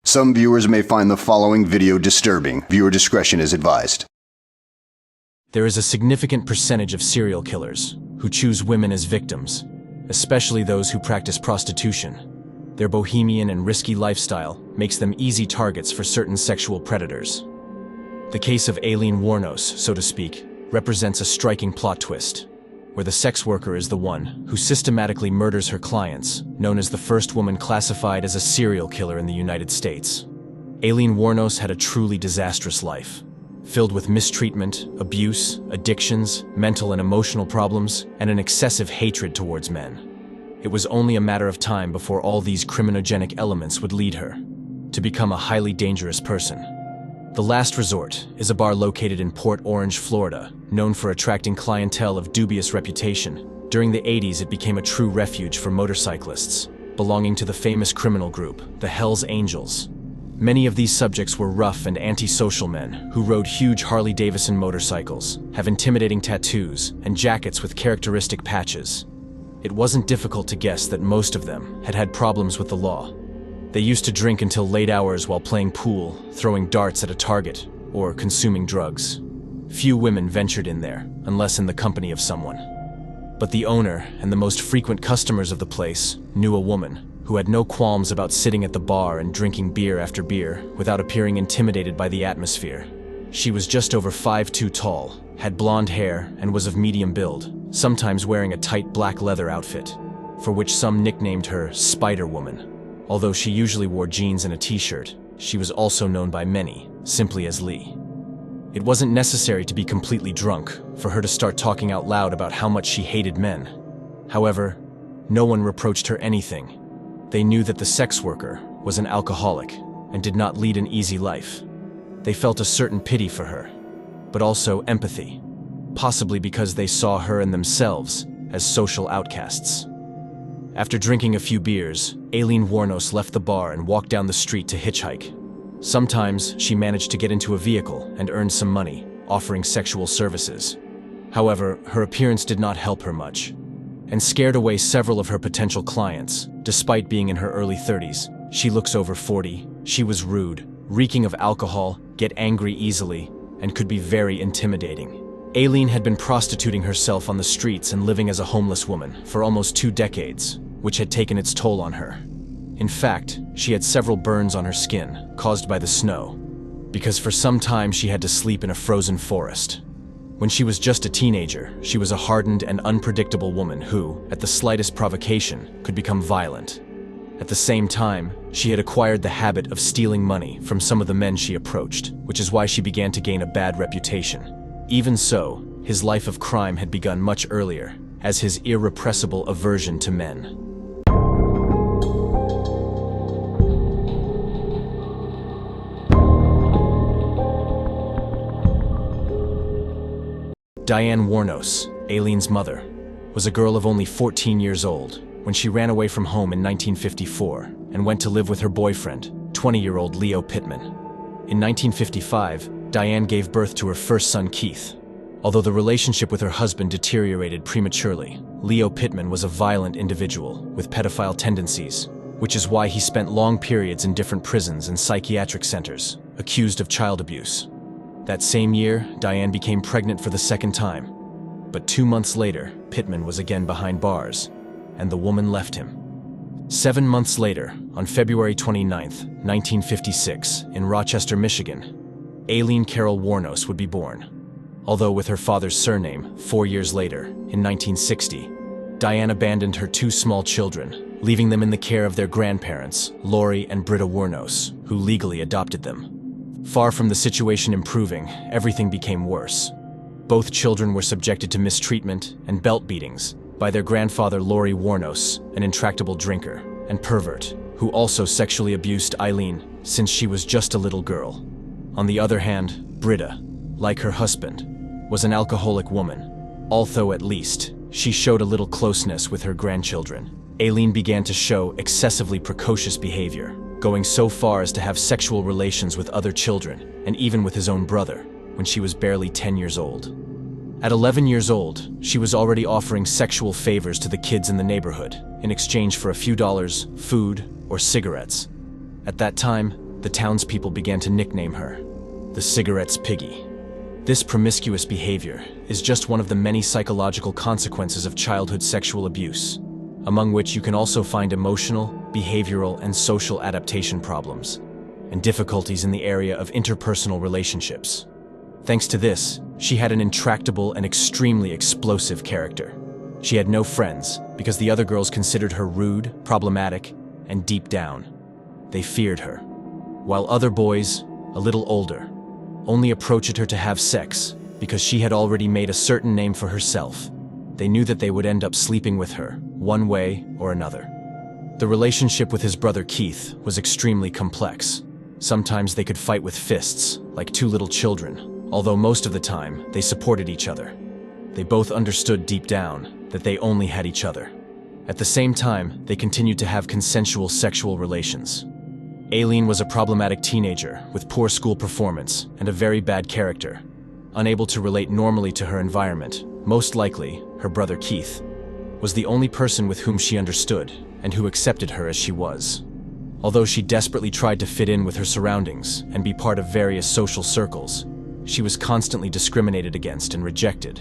Some viewers may find the following video disturbing. Viewer discretion is advised. There is a significant percentage of serial killers who choose women as victims, especially those who practice prostitution. Their bohemian and risky lifestyle makes them easy targets for certain sexual predators. The case of Aileen Wuornos, so to speak, represents a striking plot twist, where the sex worker is the one who systematically murders her clients, known as the first woman classified as a serial killer in the United States. Aileen Wuornos had a truly disastrous life, filled with mistreatment, abuse, addictions, mental and emotional problems, and an excessive hatred towards men. It was only a matter of time before all these criminogenic elements would lead her to become a highly dangerous person. The Last Resort is a bar located in Port Orange, Florida, known for attracting clientele of dubious reputation. During the 80s, it became a true refuge for motorcyclists, belonging to the famous criminal group, the Hells Angels. Many of these subjects were rough and antisocial men who rode huge Harley-Davidson motorcycles, have intimidating tattoos, and jackets with characteristic patches. It wasn't difficult to guess that most of them had had problems with the law. They used to drink until late hours while playing pool, throwing darts at a target, or consuming drugs. Few women ventured in there, unless in the company of someone. But the owner and the most frequent customers of the place knew a woman who had no qualms about sitting at the bar and drinking beer after beer without appearing intimidated by the atmosphere. She was just over 5'2" tall, had blonde hair, and was of medium build, sometimes wearing a tight black leather outfit, for which some nicknamed her Spider Woman. Although she usually wore jeans and a t-shirt, she was also known by many simply as Lee. It wasn't necessary to be completely drunk for her to start talking out loud about how much she hated men. However, no one reproached her anything. They knew that the sex worker was an alcoholic and did not lead an easy life. They felt a certain pity for her, but also empathy, possibly because they saw her and themselves as social outcasts. After drinking a few beers, Aileen Wuornos left the bar and walked down the street to hitchhike. Sometimes she managed to get into a vehicle and earn some money, offering sexual services. However, her appearance did not help her much, and scared away several of her potential clients. Despite being in her early 30s, she looks over 40, she was rude, reeking of alcohol, get angry easily, and could be very intimidating. Aileen had been prostituting herself on the streets and living as a homeless woman for almost 2 decades, which had taken its toll on her. In fact, she had several burns on her skin, caused by the snow, because for some time she had to sleep in a frozen forest. When she was just a teenager, she was a hardened and unpredictable woman who, at the slightest provocation, could become violent. At the same time, she had acquired the habit of stealing money from some of the men she approached, which is why she began to gain a bad reputation. Even so, his life of crime had begun much earlier, as his irrepressible aversion to men. Diane Wuornos, Aileen's mother, was a girl of only 14 years old when she ran away from home in 1954 and went to live with her boyfriend, 20-year-old Leo Pittman. In 1955, Diane gave birth to her first son, Keith. Although the relationship with her husband deteriorated prematurely, Leo Pittman was a violent individual with pedophile tendencies, which is why he spent long periods in different prisons and psychiatric centers, accused of child abuse. That same year, Diane became pregnant for the second time. But 2 months later, Pittman was again behind bars, and the woman left him. 7 months later, on February 29, 1956, in Rochester, Michigan, Aileen Carol Wuornos would be born. Although with her father's surname, 4 years later, in 1960, Diane abandoned her 2 small children, leaving them in the care of their grandparents, Lori and Britta Wuornos, who legally adopted them. Far from the situation improving, everything became worse. Both children were subjected to mistreatment and belt beatings by their grandfather Lori Wuornos, an intractable drinker and pervert, who also sexually abused Aileen since she was just a little girl. On the other hand, Britta, like her husband, was an alcoholic woman, although at least she showed a little closeness with her grandchildren. Aileen began to show excessively precocious behavior, going so far as to have sexual relations with other children and even with his own brother when she was barely 10 years old. At 11 years old, she was already offering sexual favors to the kids in the neighborhood in exchange for a few dollars, food, or cigarettes. At that time, the townspeople began to nickname her the cigarette's piggy. This promiscuous behavior is just one of the many psychological consequences of childhood sexual abuse, among which you can also find emotional, behavioral, and social adaptation problems, and difficulties in the area of interpersonal relationships. Thanks to this, she had an intractable and extremely explosive character. She had no friends because the other girls considered her rude, problematic, and deep down, they feared her. While other boys, a little older, only approached her to have sex because she had already made a certain name for herself. They knew that they would end up sleeping with her, one way or another. The relationship with his brother Keith was extremely complex. Sometimes they could fight with fists, like two little children, although most of the time they supported each other. They both understood deep down that they only had each other. At the same time, they continued to have consensual sexual relations. Aileen was a problematic teenager with poor school performance and a very bad character. Unable to relate normally to her environment, most likely, her brother Keith was the only person with whom she understood and who accepted her as she was. Although she desperately tried to fit in with her surroundings and be part of various social circles, she was constantly discriminated against and rejected.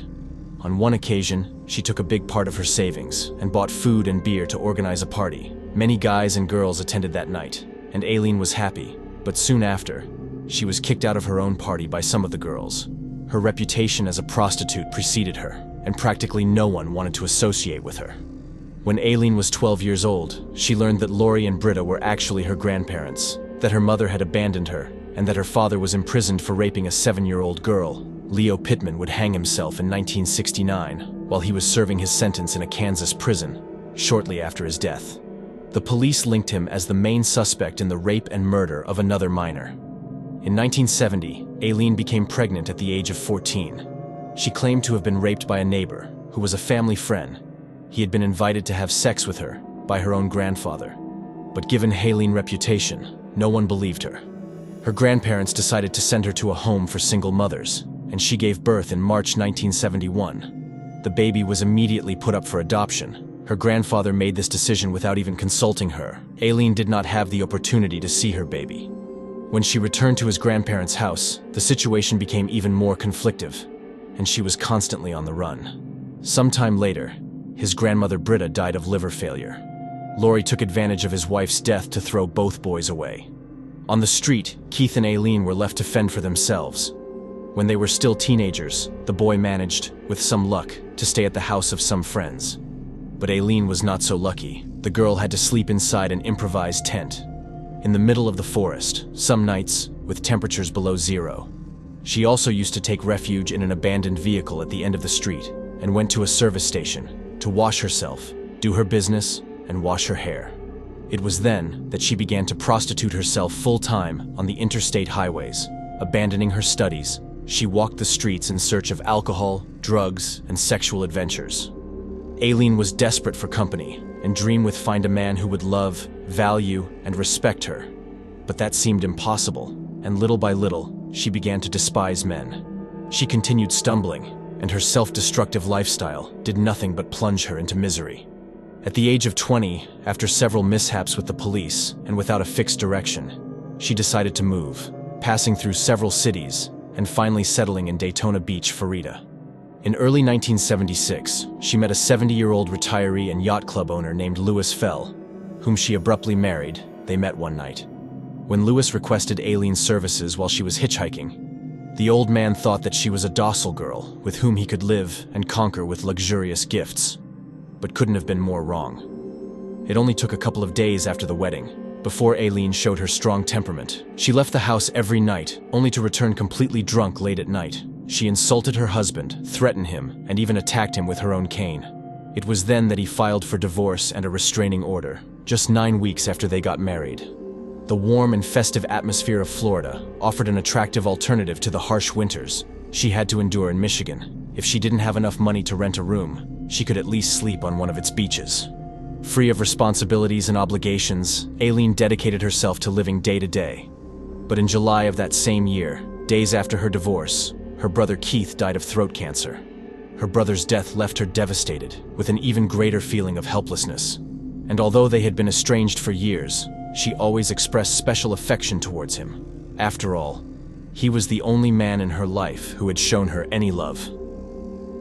On one occasion, she took a big part of her savings and bought food and beer to organize a party. Many guys and girls attended that night, and Aileen was happy, but soon after, she was kicked out of her own party by some of the girls. Her reputation as a prostitute preceded her, and practically no one wanted to associate with her. When Aileen was 12 years old, she learned that Laurie and Britta were actually her grandparents, that her mother had abandoned her, and that her father was imprisoned for raping a 7-year-old girl. Leo Pittman would hang himself in 1969 while he was serving his sentence in a Kansas prison, shortly after his death. The police linked him as the main suspect in the rape and murder of another minor. In 1970, Aileen became pregnant at the age of 14. She claimed to have been raped by a neighbor, who was a family friend. He had been invited to have sex with her by her own grandfather. But given Aileen's reputation, no one believed her. Her grandparents decided to send her to a home for single mothers, and she gave birth in March 1971. The baby was immediately put up for adoption. Her grandfather made this decision without even consulting her. Aileen did not have the opportunity to see her baby. When she returned to his grandparents' house, the situation became even more conflictive, and she was constantly on the run. Sometime later, his grandmother Britta died of liver failure. Laurie took advantage of his wife's death to throw both boys away. On the street, Keith and Aileen were left to fend for themselves. When they were still teenagers, the boy managed, with some luck, to stay at the house of some friends. But Aileen was not so lucky. The girl had to sleep inside an improvised tent, in the middle of the forest, some nights with temperatures below zero. She also used to take refuge in an abandoned vehicle at the end of the street and went to a service station to wash herself, do her business, and wash her hair. It was then that she began to prostitute herself full-time on the interstate highways. Abandoning her studies, she walked the streets in search of alcohol, drugs, and sexual adventures. Aileen was desperate for company and dreamed with find a man who would love, value, and respect her. But that seemed impossible, and little by little, she began to despise men. She continued stumbling, and her self-destructive lifestyle did nothing but plunge her into misery. At the age of 20, after several mishaps with the police and without a fixed direction, she decided to move, passing through several cities and finally settling in Daytona Beach, Florida. In early 1976, she met a 70-year-old retiree and yacht club owner named Louis Fell, whom she abruptly married. They met one night. When Louis requested Aileen's services while she was hitchhiking, the old man thought that she was a docile girl with whom he could live and conquer with luxurious gifts, but couldn't have been more wrong. It only took a couple of days after the wedding before Aileen showed her strong temperament. She left the house every night, only to return completely drunk late at night. She insulted her husband, threatened him, and even attacked him with her own cane. It was then that he filed for divorce and a restraining order, just 9 weeks after they got married. The warm and festive atmosphere of Florida offered an attractive alternative to the harsh winters she had to endure in Michigan. If she didn't have enough money to rent a room, she could at least sleep on one of its beaches. Free of responsibilities and obligations, Aileen dedicated herself to living day to day. But in July of that same year, days after her divorce, her brother Keith died of throat cancer. Her brother's death left her devastated, with an even greater feeling of helplessness. And although they had been estranged for years, she always expressed special affection towards him. After all, he was the only man in her life who had shown her any love.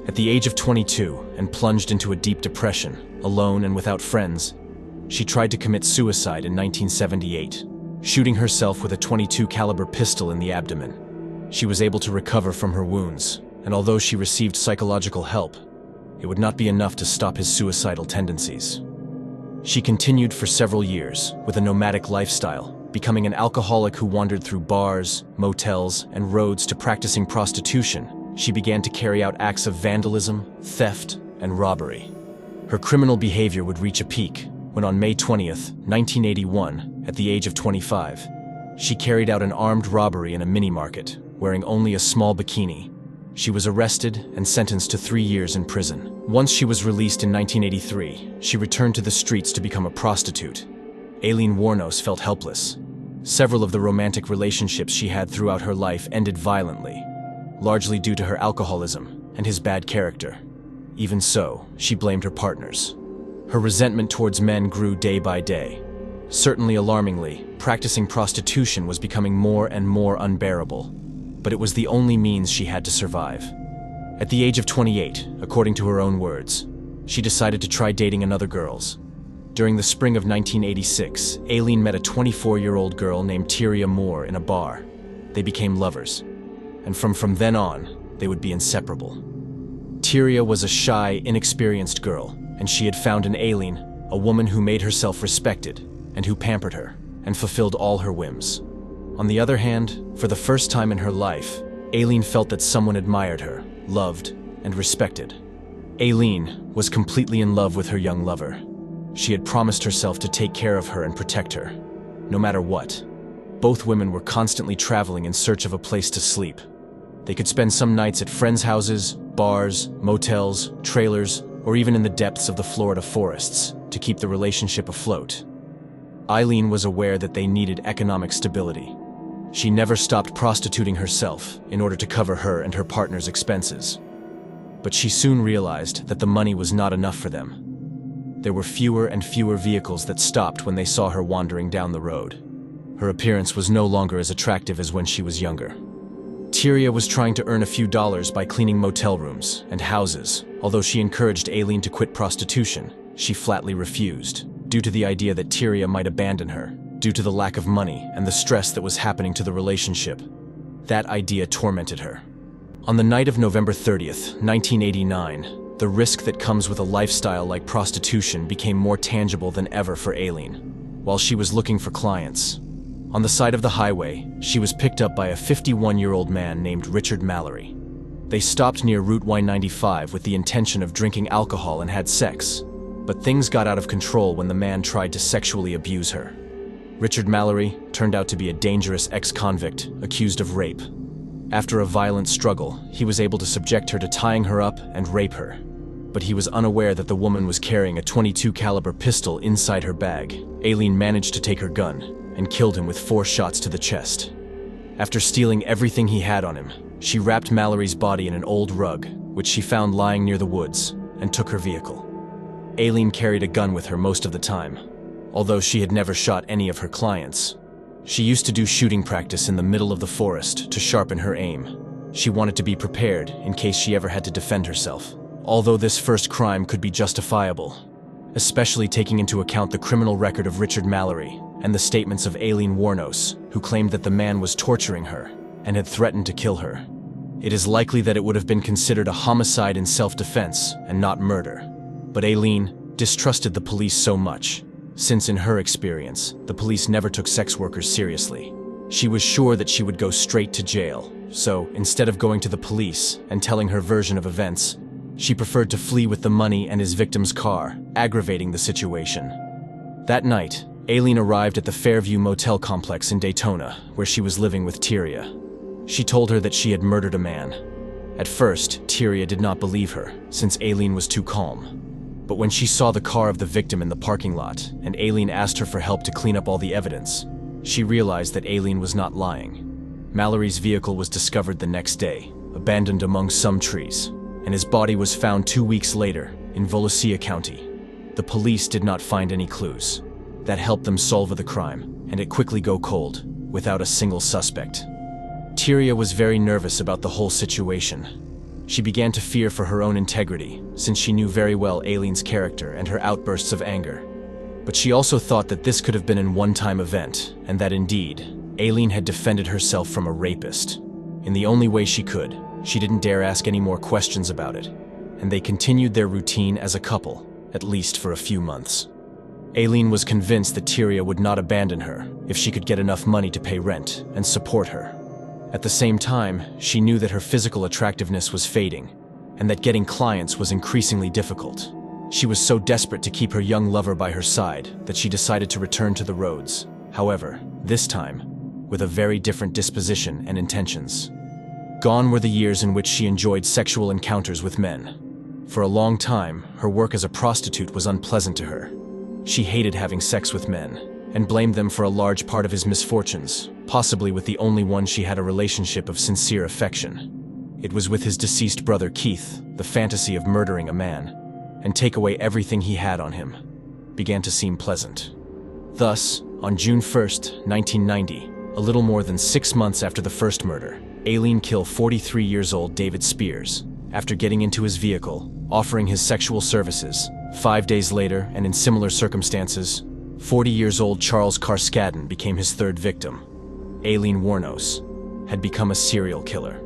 At the age of 22 and plunged into a deep depression, alone and without friends, she tried to commit suicide in 1978, shooting herself with a .22 caliber pistol in the abdomen. She was able to recover from her wounds, and although she received psychological help, it would not be enough to stop his suicidal tendencies. She continued for several years with a nomadic lifestyle, becoming an alcoholic who wandered through bars, motels, and roads to practicing prostitution. She began to carry out acts of vandalism, theft, and robbery. Her criminal behavior would reach a peak when on May 20th, 1981, at the age of 25, she carried out an armed robbery in a mini-market, wearing only a small bikini. She was arrested and sentenced to 3 years in prison. Once she was released in 1983, she returned to the streets to become a prostitute. Aileen Wuornos felt helpless. Several of the romantic relationships she had throughout her life ended violently, largely due to her alcoholism and his bad character. Even so, she blamed her partners. Her resentment towards men grew day by day. Certainly alarmingly, practicing prostitution was becoming more and more unbearable, but it was the only means she had to survive. At the age of 28, according to her own words, she decided to try dating another girls. During the spring of 1986, Aileen met a 24-year-old girl named Tyria Moore in a bar. They became lovers, and from then on, they would be inseparable. Tyria was a shy, inexperienced girl, and she had found in Aileen a woman who made herself respected and who pampered her and fulfilled all her whims. On the other hand, for the first time in her life, Aileen felt that someone admired her, loved, and respected. Aileen was completely in love with her young lover. She had promised herself to take care of her and protect her, no matter what. Both women were constantly traveling in search of a place to sleep. They could spend some nights at friends' houses, bars, motels, trailers, or even in the depths of the Florida forests to keep the relationship afloat. Aileen was aware that they needed economic stability. She never stopped prostituting herself in order to cover her and her partner's expenses. But she soon realized that the money was not enough for them. There were fewer and fewer vehicles that stopped when they saw her wandering down the road. Her appearance was no longer as attractive as when she was younger. Tyria was trying to earn a few dollars by cleaning motel rooms and houses. Although she encouraged Aileen to quit prostitution, she flatly refused, due to the idea that Tyria might abandon her, due to the lack of money and the stress that was happening to the relationship. That idea tormented her. On the night of November 30th, 1989, the risk that comes with a lifestyle like prostitution became more tangible than ever for Aileen. While she was looking for clients, on the side of the highway, she was picked up by a 51-year-old man named Richard Mallory. They stopped near Route Y95 with the intention of drinking alcohol and had sex, but things got out of control when the man tried to sexually abuse her. Richard Mallory turned out to be a dangerous ex-convict accused of rape. After a violent struggle, he was able to subject her to tying her up and rape her. But he was unaware that the woman was carrying a .22 caliber pistol inside her bag. Aileen managed to take her gun and killed him with 4 shots to the chest. After stealing everything he had on him, she wrapped Mallory's body in an old rug, which she found lying near the woods, and took her vehicle. Aileen carried a gun with her most of the time. Although she had never shot any of her clients, she used to do shooting practice in the middle of the forest to sharpen her aim. She wanted to be prepared in case she ever had to defend herself. Although this first crime could be justifiable, especially taking into account the criminal record of Richard Mallory and the statements of Aileen Wuornos, who claimed that the man was torturing her and had threatened to kill her. It is likely that it would have been considered a homicide in self-defense and not murder. But Aileen distrusted the police so much, since in her experience, the police never took sex workers seriously. She was sure that she would go straight to jail, so instead of going to the police and telling her version of events, she preferred to flee with the money and his victim's car, aggravating the situation. That night, Aileen arrived at the Fairview Motel complex in Daytona, where she was living with Tyria. She told her that she had murdered a man. At first, Tyria did not believe her, since Aileen was too calm. But when she saw the car of the victim in the parking lot, and Aileen asked her for help to clean up all the evidence, she realized that Aileen was not lying. Mallory's vehicle was discovered the next day, abandoned among some trees, and his body was found 2 weeks later in Volusia County. The police did not find any clues. That helped them solve the crime, and it quickly go cold, without a single suspect. Tyria was very nervous about the whole situation. She began to fear for her own integrity, since she knew very well Aileen's character and her outbursts of anger. But she also thought that this could have been a one-time event, and that indeed, Aileen had defended herself from a rapist. In the only way she could, she didn't dare ask any more questions about it, and they continued their routine as a couple, at least for a few months. Aileen was convinced that Tyria would not abandon her if she could get enough money to pay rent and support her. At the same time, she knew that her physical attractiveness was fading, and that getting clients was increasingly difficult. She was so desperate to keep her young lover by her side that she decided to return to the roads. However, this time, with a very different disposition and intentions. Gone were the years in which she enjoyed sexual encounters with men. For a long time, her work as a prostitute was unpleasant to her. She hated having sex with men, and blamed them for a large part of his misfortunes, possibly with the only one she had a relationship of sincere affection. It was with his deceased brother Keith, the fantasy of murdering a man, and take away everything he had on him, began to seem pleasant. Thus, on June 1st, 1990, a little more than 6 months after the first murder, Aileen killed 43-year-old David Spears, after getting into his vehicle, offering his sexual services. 5 days later, and in similar circumstances, 40-year-old Charles Carskadden became his third victim. Aileen Wuornos had become a serial killer.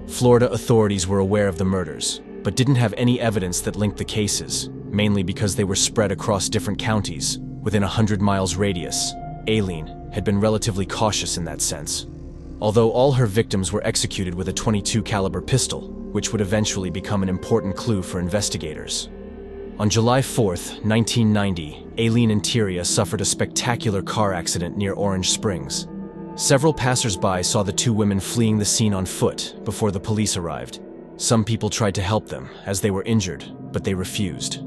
Florida authorities were aware of the murders, but didn't have any evidence that linked the cases, mainly because they were spread across different counties, within a 100-mile radius. Aileen had been relatively cautious in that sense. Although all her victims were executed with a .22 caliber pistol, which would eventually become an important clue for investigators. On July 4th, 1990, Aileen and Tyria suffered a spectacular car accident near Orange Springs. Several passers-by saw the two women fleeing the scene on foot before the police arrived. Some people tried to help them, as they were injured, but they refused.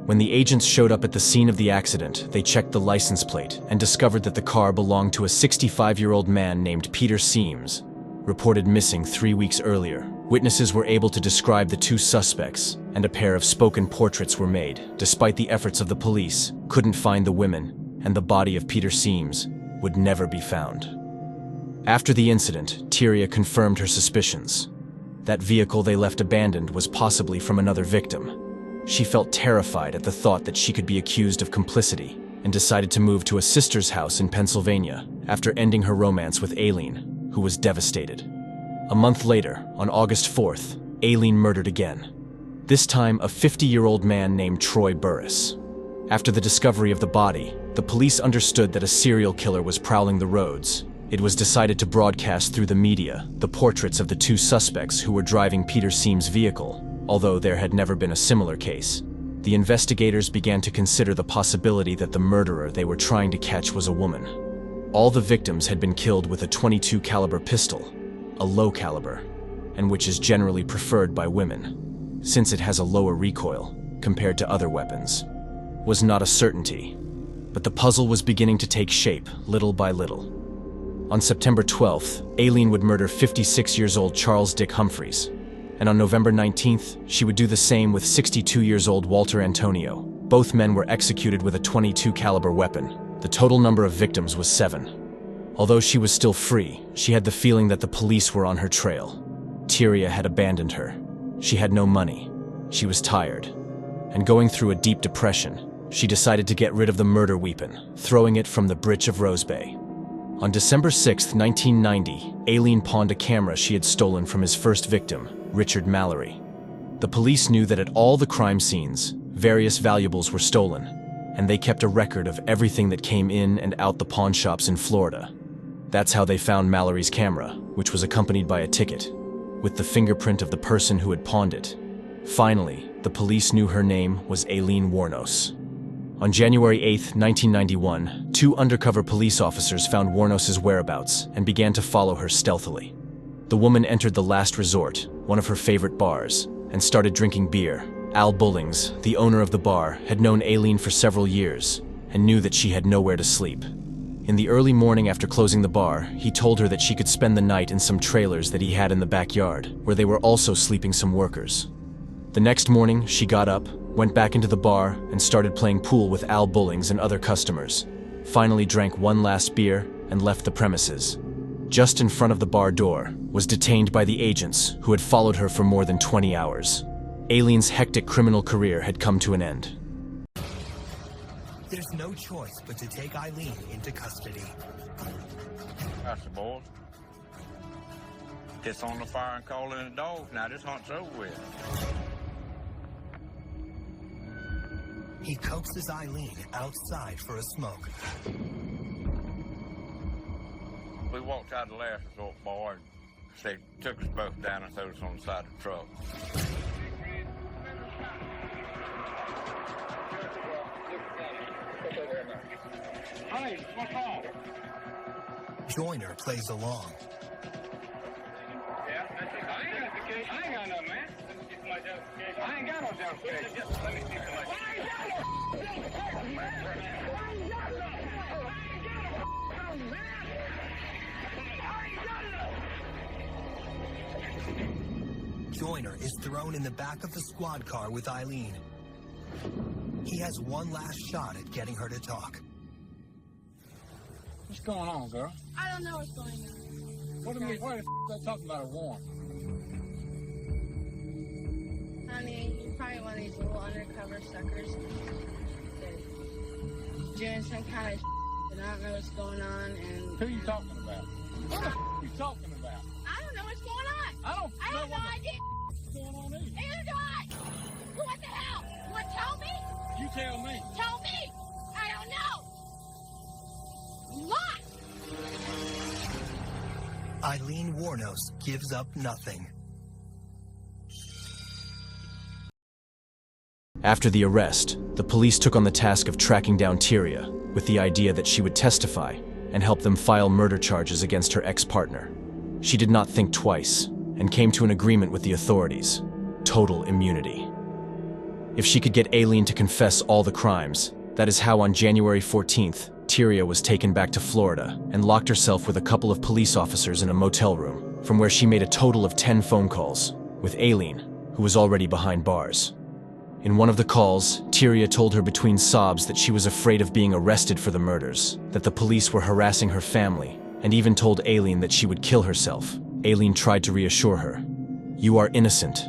When the agents showed up at the scene of the accident, they checked the license plate and discovered that the car belonged to a 65-year-old man named Peter Seams, reported missing 3 weeks earlier. Witnesses were able to describe the two suspects, and a pair of spoken portraits were made. Despite the efforts of the police, couldn't find the women, and the body of Peter Seams would never be found. After the incident, Tyria confirmed her suspicions. That vehicle they left abandoned was possibly from another victim. She felt terrified at the thought that she could be accused of complicity, and decided to move to a sister's house in Pennsylvania after ending her romance with Aileen, who was devastated. A month later, on August 4th, Aileen murdered again. This time, a 50-year-old man named Troy Burris. After the discovery of the body, the police understood that a serial killer was prowling the roads. It was decided to broadcast through the media the portraits of the two suspects who were driving Peter Seams' vehicle. Although there had never been a similar case, the investigators began to consider the possibility that the murderer they were trying to catch was a woman. All the victims had been killed with a .22 caliber pistol, a low caliber, and which is generally preferred by women, since it has a lower recoil compared to other weapons. Was not a certainty, but the puzzle was beginning to take shape little by little. On September 12th, Aileen would murder 56-year-old Charles Dick Humphreys, and on November 19th, she would do the same with 62-year-old Walter Antonio. Both men were executed with a .22 caliber weapon. The total number of victims was 7. Although she was still free, she had the feeling that the police were on her trail. Tyria had abandoned her. She had no money. She was tired. And going through a deep depression, she decided to get rid of the murder weapon, throwing it from the bridge of Rose Bay. On December 6, 1990, Aileen pawned a camera she had stolen from his first victim, Richard Mallory. The police knew that at all the crime scenes, various valuables were stolen, and they kept a record of everything that came in and out the pawn shops in Florida. That's how they found Mallory's camera, which was accompanied by a ticket, with the fingerprint of the person who had pawned it. Finally, the police knew her name was Aileen Wuornos. On January 8, 1991, 2 undercover police officers found Wuornos' whereabouts and began to follow her stealthily. The woman entered the Last Resort, one of her favorite bars, and started drinking beer. Al Bullings, the owner of the bar, had known Aileen for several years and knew that she had nowhere to sleep. In the early morning after closing the bar, he told her that she could spend the night in some trailers that he had in the backyard, where they were also sleeping some workers. The next morning, she got up, went back into the bar and started playing pool with Al Bullings and other customers. Finally drank one last beer and left the premises. Just in front of the bar door, was detained by the agents who had followed her for more than 20 hours. Aileen's hectic criminal career had come to an end. There's no choice but to take Aileen into custody. That's the boys. Piss on the fire and call in the dogs. Now this hunt's over with. He coaxes Aileen outside for a smoke. We walked out of the last resort bar and they took us both down and threw us on the side of the truck. Hey, what's wrong? Joyner plays along. Yeah, I ain't got the case. I ain't got nothing, man. I ain't got no justification. Let me see Joyner is thrown in the back of the squad car with Aileen. He has one last shot at getting her to talk. What's going on, girl? I don't know what's going on. What do you mean? Why the f*** they talking about a warrant? Honey, you're probably one of these little undercover suckers that's doing some kind of and I don't know what's going on. And Who you talking about? What the f*** you talking about? I don't know what's going on. I don't I know have no what idea. the f*** going on either. Neither do I. What the hell? You want to tell me? You tell me. Tell me. I don't know. What? Aileen Wuornos gives up nothing. After the arrest, the police took on the task of tracking down Tyria, with the idea that she would testify and help them file murder charges against her ex-partner. She did not think twice, and came to an agreement with the authorities: total immunity. If she could get Aileen to confess all the crimes, that is how on January 14th, Tyria was taken back to Florida and locked herself with a couple of police officers in a motel room, from where she made a total of 10 phone calls, with Aileen, who was already behind bars. In one of the calls, Tyria told her between sobs that she was afraid of being arrested for the murders, that the police were harassing her family, and even told Aileen that she would kill herself. Aileen tried to reassure her. "You are innocent.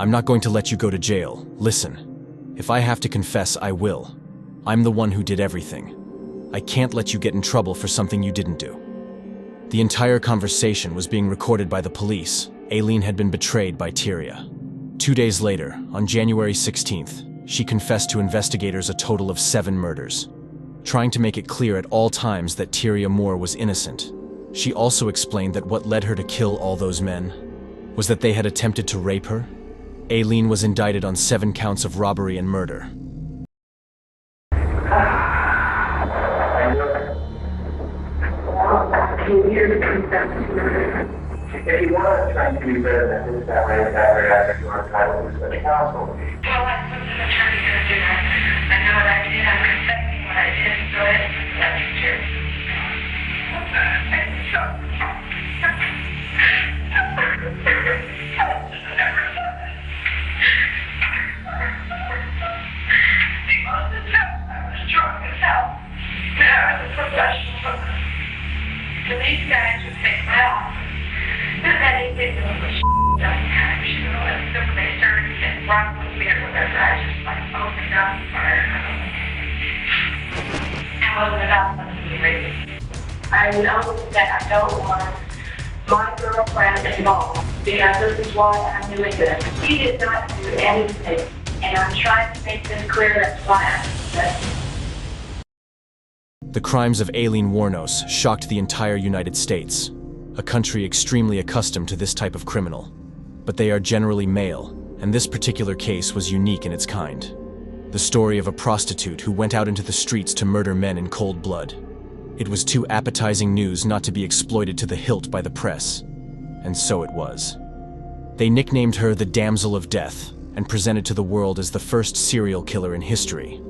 I'm not going to let you go to jail. Listen, if I have to confess, I will. I'm the one who did everything. I can't let you get in trouble for something you didn't do." The entire conversation was being recorded by the police. Aileen had been betrayed by Tyria. 2 days later, on January 16th, she confessed to investigators a total of 7 murders, trying to make it clear at all times that Tyria Moore was innocent. She also explained that what led her to kill all those men was that they had attempted to rape her. Aileen was indicted on 7 counts of robbery and murder. If you want to try to be better than this, that way, I think you are entitled to such counsel. Well, what's the attorney going to do? I know what I did. I'm confessing what I did. Go ahead. That's true. Most of the time, I was drunk as hell. And I was a professional. So these guys would take my office. And then they did the sometimes, you know, and so when they started to get wrong with me or whatever, I just like opened up and fired. I wasn't enough of the reason. I know that I don't want my girlfriend involved because this is why I'm doing this. He did not do anything, and I'm trying to make this clear. That's why I'm doing this. The crimes of Aileen Wuornos shocked the entire United States, a country extremely accustomed to this type of criminal. But they are generally male, and this particular case was unique in its kind. The story of a prostitute who went out into the streets to murder men in cold blood. It was too appetizing news not to be exploited to the hilt by the press, and so it was. They nicknamed her the Damsel of Death, and presented to the world as the first serial killer in history.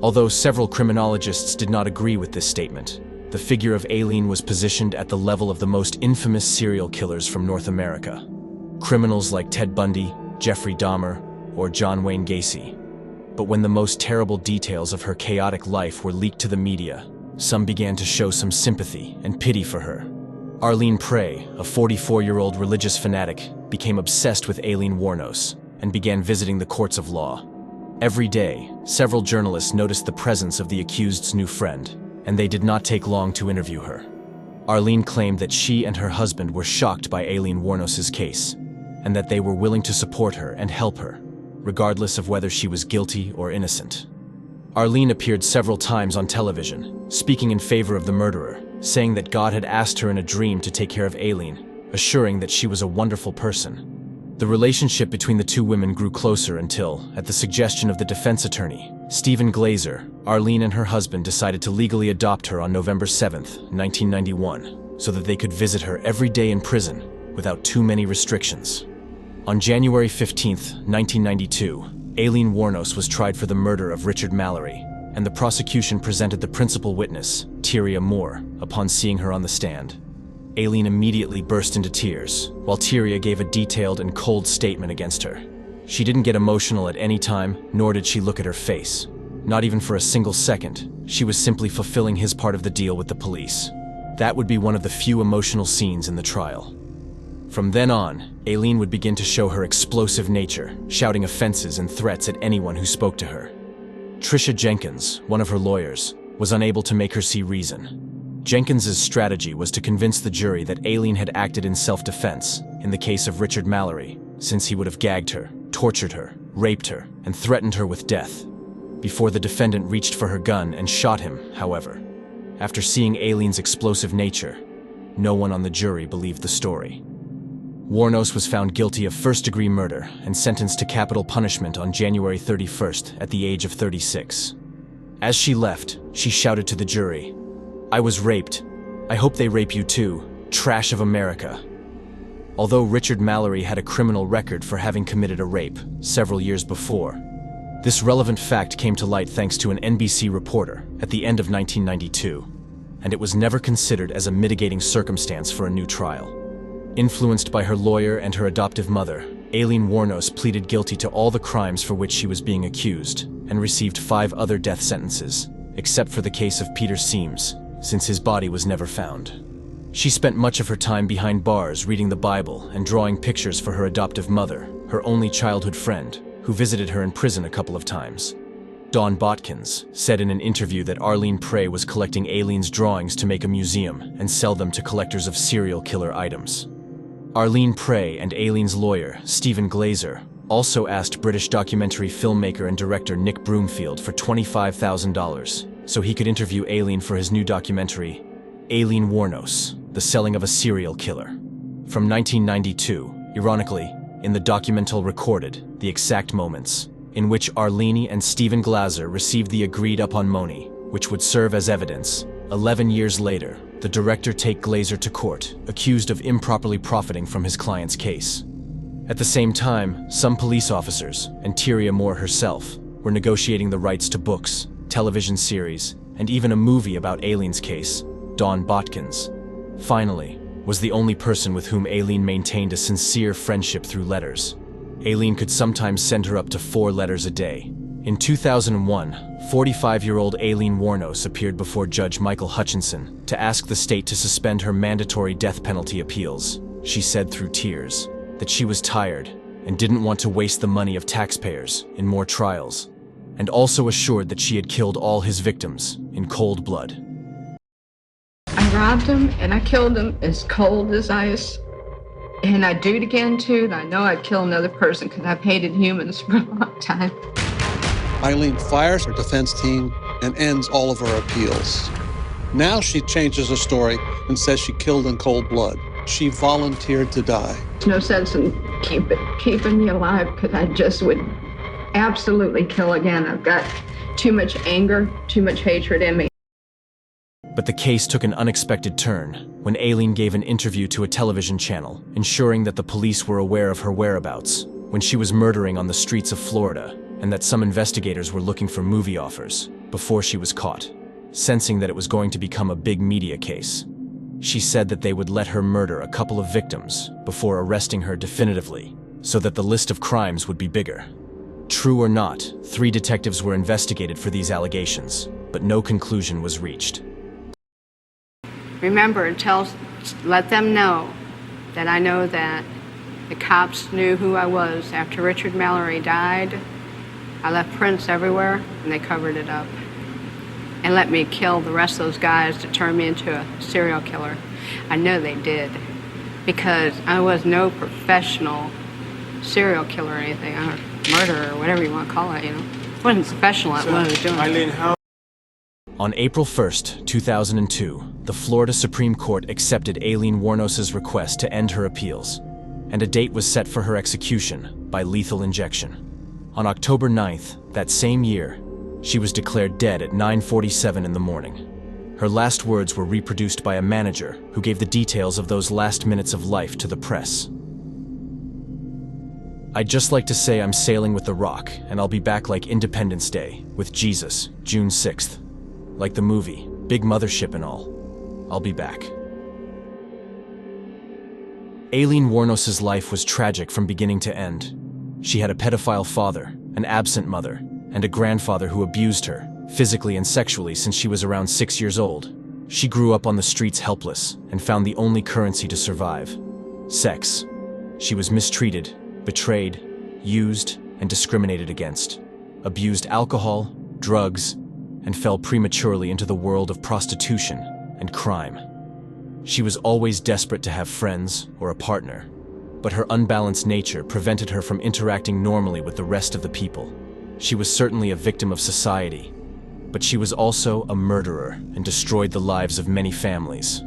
Although several criminologists did not agree with this statement, the figure of Aileen was positioned at the level of the most infamous serial killers from North America. Criminals like Ted Bundy, Jeffrey Dahmer, or John Wayne Gacy. But when the most terrible details of her chaotic life were leaked to the media, some began to show some sympathy and pity for her. Aileen Prey, a 44-year-old religious fanatic, became obsessed with Aileen Wuornos and began visiting the courts of law. Every day, several journalists noticed the presence of the accused's new friend, and they did not take long to interview her. Aileen claimed that she and her husband were shocked by Aileen Wuornos' case, and that they were willing to support her and help her, regardless of whether she was guilty or innocent. Aileen appeared several times on television, speaking in favor of the murderer, saying that God had asked her in a dream to take care of Aileen, assuring that she was a wonderful person. The relationship between the two women grew closer until, at the suggestion of the defense attorney, Stephen Glazer, Aileen and her husband decided to legally adopt her on November 7, 1991, so that they could visit her every day in prison without too many restrictions. On January 15, 1992, Aileen Wuornos was tried for the murder of Richard Mallory, and the prosecution presented the principal witness, Tyria Moore, upon seeing her on the stand. Aileen immediately burst into tears, while Tyria gave a detailed and cold statement against her. She didn't get emotional at any time, nor did she look at her face. Not even for a single second. She was simply fulfilling his part of the deal with the police. That would be one of the few emotional scenes in the trial. From then on, Aileen would begin to show her explosive nature, shouting offenses and threats at anyone who spoke to her. Tricia Jenkins, one of her lawyers, was unable to make her see reason. Jenkins's strategy was to convince the jury that Aileen had acted in self-defense in the case of Richard Mallory, since he would have gagged her, tortured her, raped her, and threatened her with death. Before the defendant reached for her gun and shot him, however, after seeing Aileen's explosive nature, no one on the jury believed the story. Wuornos was found guilty of first-degree murder and sentenced to capital punishment on January 31st at the age of 36. As she left, she shouted to the jury, "I was raped. I hope they rape you too, trash of America." Although Richard Mallory had a criminal record for having committed a rape several years before, this relevant fact came to light thanks to an NBC reporter at the end of 1992, and it was never considered as a mitigating circumstance for a new trial. Influenced by her lawyer and her adoptive mother, Aileen Wuornos pleaded guilty to all the crimes for which she was being accused and received 5 other death sentences, except for the case of Peter Seams, since his body was never found. She spent much of her time behind bars reading the Bible and drawing pictures for her adoptive mother, her only childhood friend, who visited her in prison a couple of times. Dawn Botkins said in an interview that Aileen Prey was collecting Aileen's drawings to make a museum and sell them to collectors of serial killer items. Aileen Prey and Aileen's lawyer, Stephen Glazer, also asked British documentary filmmaker and director Nick Broomfield for $25,000 so he could interview Aileen for his new documentary, Aileen Wuornos, The Selling of a Serial Killer. From 1992, ironically, in the documental recorded the exact moments in which Aileen and Stephen Glazer received the agreed-upon money, which would serve as evidence. 11 years later, the director take Glazer to court, accused of improperly profiting from his client's case. At the same time, some police officers, and Tyria Moore herself, were negotiating the rights to books, television series, and even a movie about Aileen's case. Dawn Botkins, finally, was the only person with whom Aileen maintained a sincere friendship through letters. Aileen could sometimes send her up to 4 letters a day. In 2001, 45-year-old Aileen Wuornos appeared before Judge Michael Hutchinson to ask the state to suspend her mandatory death penalty appeals. She said through tears that she was tired and didn't want to waste the money of taxpayers in more trials, and also assured that she had killed all his victims in cold blood. I robbed him and I killed him as cold as ice. And I'd do it again too, and I know I'd kill another person because I've hated humans for a long time. Aileen fires her defense team and ends all of her appeals. Now she changes her story and says she killed in cold blood. She volunteered to die. There's no sense in keeping me alive because I just would absolutely kill again. I've got too much anger, too much hatred in me. But the case took an unexpected turn when Aileen gave an interview to a television channel, ensuring that the police were aware of her whereabouts when she was murdering on the streets of Florida, and that some investigators were looking for movie offers before she was caught. Sensing that it was going to become a big media case, she said that they would let her murder a couple of victims before arresting her definitively, so that the list of crimes would be bigger. True or not, 3 detectives were investigated for these allegations, but no conclusion was reached. Remember, let them know that I know that the cops knew who I was. After Richard Mallory died, I left prints everywhere, and they covered it up. And let me kill the rest of those guys to turn me into a serial killer. I know they did, because I was no professional serial killer or anything, or murderer, or whatever you want to call it, you know. I wasn't professional at what I was doing. Aileen, how? On April 1st, 2002, the Florida Supreme Court accepted Aileen Wuornos' request to end her appeals, and a date was set for her execution by lethal injection. On October 9th, that same year, she was declared dead at 9:47 in the morning. Her last words were reproduced by a manager who gave the details of those last minutes of life to the press. "I'd just like to say I'm sailing with the Rock, and I'll be back like Independence Day, with Jesus, June 6th. Like the movie, big mothership and all. I'll be back." Aileen Wuornos' life was tragic from beginning to end. She had a pedophile father, an absent mother, and a grandfather who abused her, physically and sexually, since she was around 6 years old. She grew up on the streets helpless and found the only currency to survive: sex. She was mistreated, betrayed, used, and discriminated against, abused alcohol, drugs, and fell prematurely into the world of prostitution and crime. She was always desperate to have friends or a partner, but her unbalanced nature prevented her from interacting normally with the rest of the people. She was certainly a victim of society, but she was also a murderer and destroyed the lives of many families.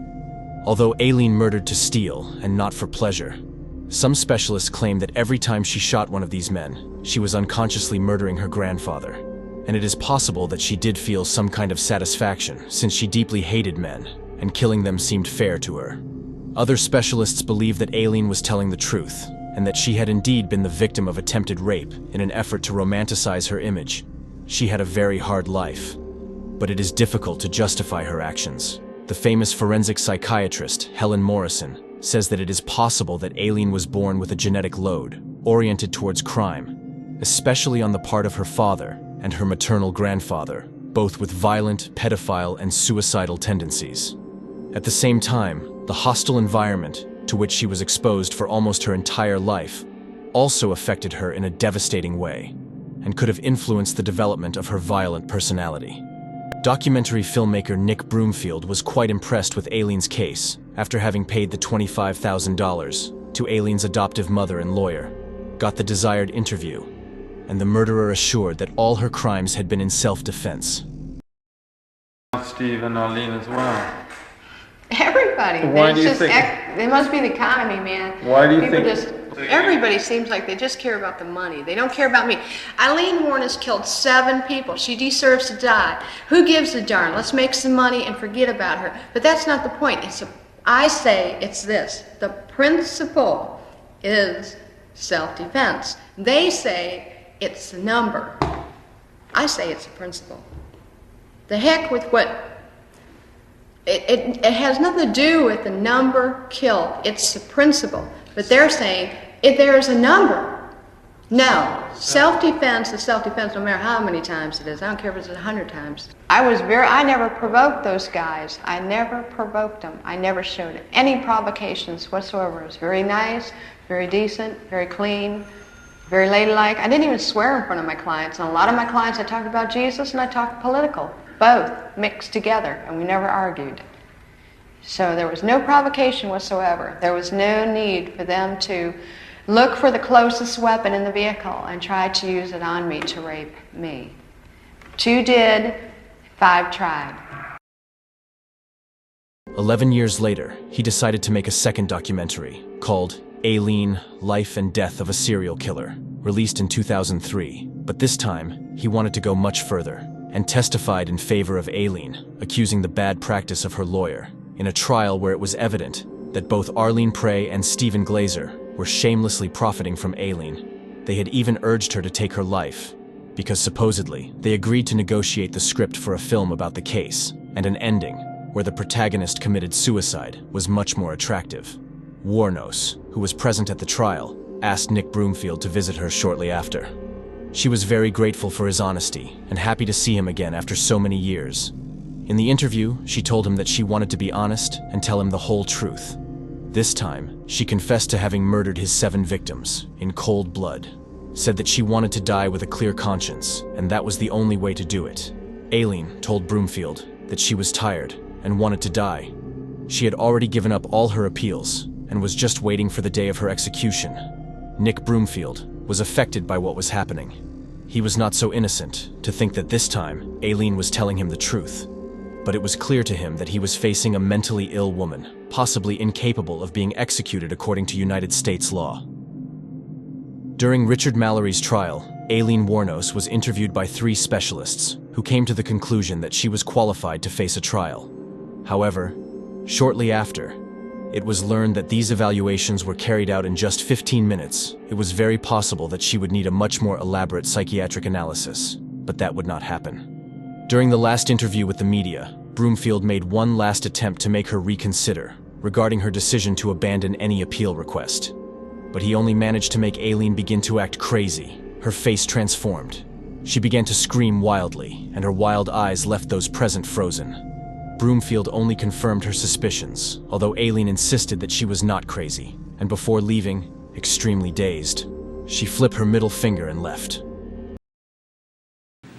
Although Aileen murdered to steal and not for pleasure, some specialists claim that every time she shot one of these men, she was unconsciously murdering her grandfather. And it is possible that she did feel some kind of satisfaction, since she deeply hated men, and killing them seemed fair to her. Other specialists believe that Aileen was telling the truth, and that she had indeed been the victim of attempted rape in an effort to romanticize her image. She had a very hard life, but it is difficult to justify her actions. The famous forensic psychiatrist, Helen Morrison, says that it is possible that Aileen was born with a genetic load, oriented towards crime, especially on the part of her father and her maternal grandfather, both with violent, pedophile, and suicidal tendencies. At the same time, the hostile environment to which she was exposed for almost her entire life also affected her in a devastating way, and could have influenced the development of her violent personality. Documentary filmmaker Nick Broomfield was quite impressed with Aileen's case after having paid the $25,000 to Aileen's adoptive mother and lawyer, got the desired interview, and the murderer assured that all her crimes had been in self-defense. Steve and Aileen as well. Everybody. Why do you think? It must be the economy, man. Why do you People think? Everybody seems like they just care about the money. They don't care about me. Aileen Wuornos killed 7 people. She deserves to die. Who gives a darn? Let's make some money and forget about her. But that's not the point. I say it's this. The principle is self-defense. They say it's the number. I say it's a principle. The heck with what... It has nothing to do with the number killed. It's the principle. But they're saying, if there's a number, no. Self-defense is self-defense no matter how many times it is. I don't care if it's 100 times. I never provoked those guys. I never provoked them. I never showed any provocations whatsoever. It was very nice, very decent, very clean, very ladylike. I didn't even swear in front of my clients. And a lot of my clients, I talked about Jesus and I talked political. Both mixed together, and we never argued. So there was no provocation whatsoever. There was no need for them to look for the closest weapon in the vehicle and try to use it on me to rape me. 2 did, 5 tried. 11 years later, he decided to make a second documentary called Aileen, Life and Death of a Serial Killer, released in 2003. But this time, he wanted to go much further and testified in favor of Aileen, accusing the bad practice of her lawyer, in a trial where it was evident that both Arlene Prey and Stephen Glazer were shamelessly profiting from Aileen. They had even urged her to take her life, because supposedly they agreed to negotiate the script for a film about the case, and an ending where the protagonist committed suicide was much more attractive. Wuornos, who was present at the trial, asked Nick Broomfield to visit her shortly after. She was very grateful for his honesty and happy to see him again after so many years. In the interview, she told him that she wanted to be honest and tell him the whole truth. This time, she confessed to having murdered his 7 victims in cold blood, said that she wanted to die with a clear conscience, and that was the only way to do it. Aileen told Broomfield that she was tired and wanted to die. She had already given up all her appeals and was just waiting for the day of her execution. Nick Broomfield was affected by what was happening. He was not so innocent to think that this time Aileen was telling him the truth. But it was clear to him that he was facing a mentally ill woman, possibly incapable of being executed according to United States law. During Richard Mallory's trial, Aileen Wuornos was interviewed by 3 specialists who came to the conclusion that she was qualified to face a trial. However, shortly after, it was learned that these evaluations were carried out in just 15 minutes. It was very possible that she would need a much more elaborate psychiatric analysis, but that would not happen. During the last interview with the media, Broomfield made one last attempt to make her reconsider regarding her decision to abandon any appeal request. But he only managed to make Aileen begin to act crazy. Her face transformed. She began to scream wildly, and her wild eyes left those present frozen. Broomfield only confirmed her suspicions, although Aileen insisted that she was not crazy, and before leaving, extremely dazed, she flipped her middle finger and left.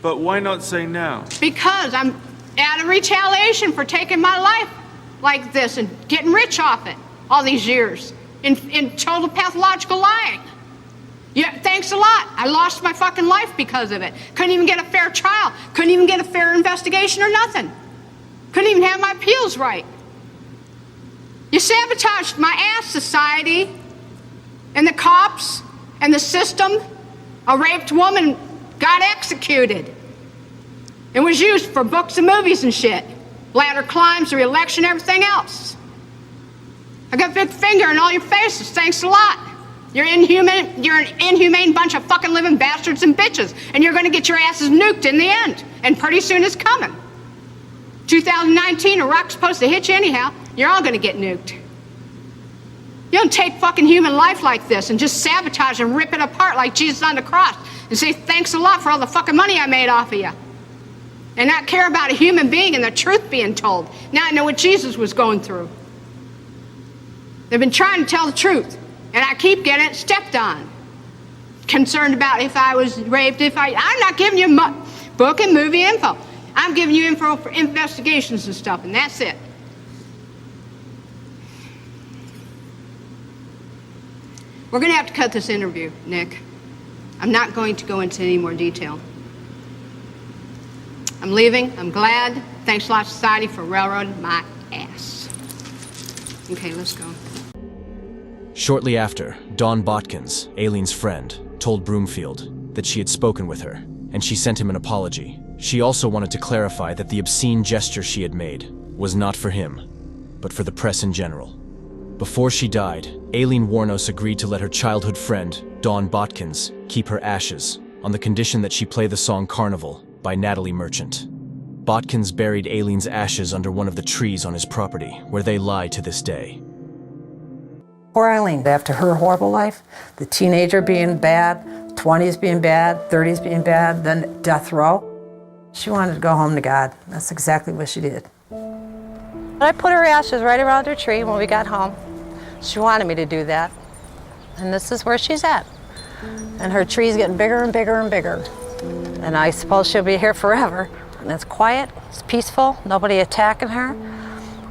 But why not say now? Because I'm out of retaliation for taking my life like this and getting rich off it all these years in total pathological lying. Yeah, thanks a lot. I lost my fucking life because of it. Couldn't even get a fair trial. Couldn't even get a fair investigation or nothing. Couldn't even have my appeals right. You sabotaged my ass, society, and the cops, and the system. A raped woman got executed and was used for books and movies and shit. Ladder climbs, the election, everything else. I got a big finger in all your faces, thanks a lot. You're an inhumane bunch of fucking living bastards and bitches, and you're gonna get your asses nuked in the end, and pretty soon it's coming. 2019, a rock's supposed to hit you anyhow, you're all gonna get nuked. You don't take fucking human life like this and just sabotage and rip it apart like Jesus on the cross and say thanks a lot for all the fucking money I made off of you. And not care about a human being and the truth being told. Now I know what Jesus was going through. They've been trying to tell the truth, and I keep getting it stepped on. Concerned about if I was raped, I'm not giving you book and movie info. I'm giving you info for investigations and stuff, and that's it. We're gonna have to cut this interview, Nick. I'm not going to go into any more detail. I'm leaving. I'm glad. Thanks a lot, society, for railroading my ass. Okay, let's go. Shortly after, Dawn Botkins, Aileen's friend, told Broomfield that she had spoken with her, and she sent him an apology. She also wanted to clarify that the obscene gesture she had made was not for him, but for the press in general. Before she died, Aileen Wuornos agreed to let her childhood friend, Dawn Botkins, keep her ashes, on the condition that she play the song Carnival by Natalie Merchant. Botkins buried Aileen's ashes under one of the trees on his property, where they lie to this day. Poor Aileen, after her horrible life, the teenager being bad, 20s being bad, 30s being bad, then death row, she wanted to go home to God. That's exactly what she did. I put her ashes right around her tree when we got home. She wanted me to do that. And this is where she's at. And her tree's getting bigger and bigger and bigger. And I suppose she'll be here forever. And it's quiet, it's peaceful, nobody attacking her,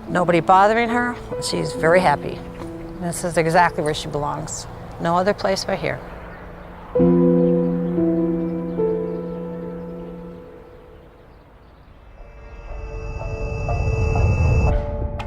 nobody bothering her. She's very happy. This is exactly where she belongs. No other place but here.